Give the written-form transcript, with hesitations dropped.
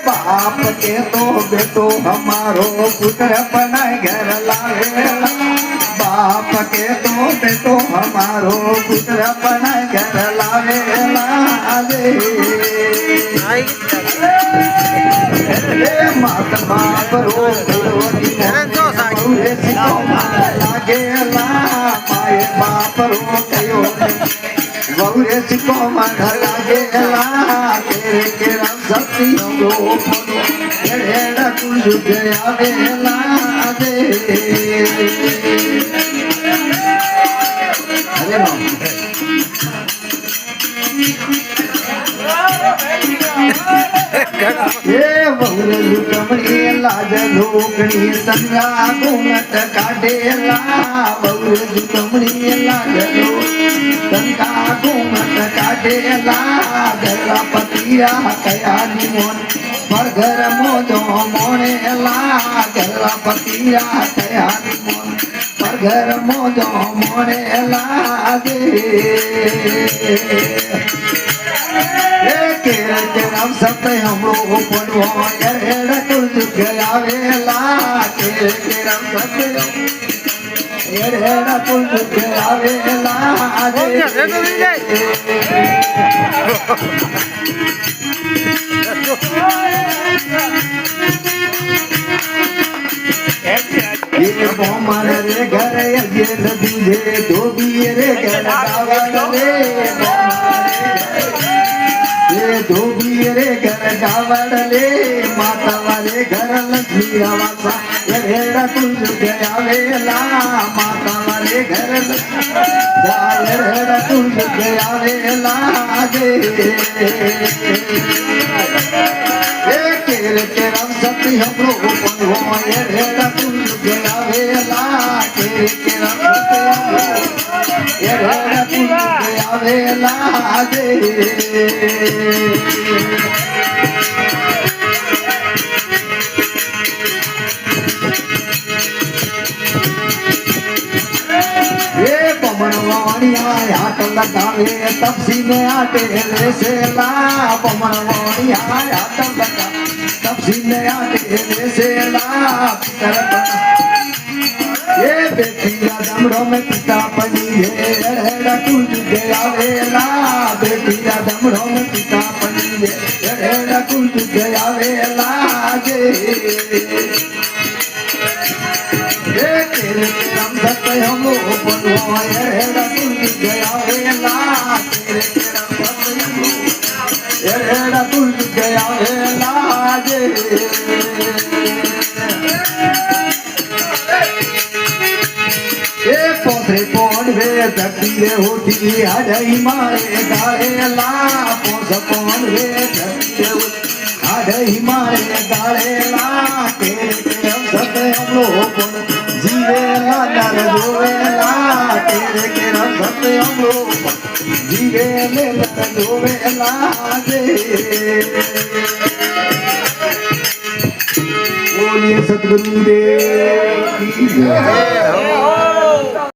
बाप के तो बेटो हमारो पुत्र बना घर लावेला बाप के तो बेटो हमारो पुत्र बना घर लावेला मात बाप रो लागेला माए बाप रो कयो गौरे सिको मन लागेला तेरे के रंग सत्य रो एड़ा कुल गया वेला दे अरे राम ये बहुरे लुटमणी लाज लोकणी संगा घूमत काढेला बहुरे लुटमणी लाज संगा घूमत काढेला गला पतिया कया निमोन पर घर मोजो मोनेला गला पतिया कया निमोन पर घर मोजो मोनेला दे के नाम सब हम लोग पढ़ो एड़ा कुल गया वेला के नाम सब एड़ा कुल गया वेला ये बोमन रे घर ये दूधे धोबी रे घर रे ये धोबी रे घर गावड़ले माता वाले घर लक्ष्मी आवासा एड़ा कुल गया वेला माता वाले घर एड़ा कुल गया वेला दे केरे के रंग सती हम लोग हो एड़ा कुल गया वेला केरे के रंग सती एड़ा कुल गया वेला दे आट लगावे तब सीने आटे से ला पमन वाणी आट लगा तब सीने आटे से ला ये बेटी दमड़ों में पिता पनी है एड़ा कुल गया वेला बेटी दमड़ों में पिता पनी है एड़ा कुल गया वेला जे तेरे नाम सत्य हम लोग बनवा एड़ा कुल गया वेला तेरे नाम सत्य हम लोग एड़ा कुल गया वेला जे पोथरे पोन वे धरती रे होती आजई मारे गाले ला पोस पोन वे धरती रे आजई मारे गाले ला तेरे हम सब हम लोग जीवे ला नर जोवे ला तेरे के हम सब हम लोग जीवे ले नर जोवे ला दे बोलिए सतगुरुदेव की जय।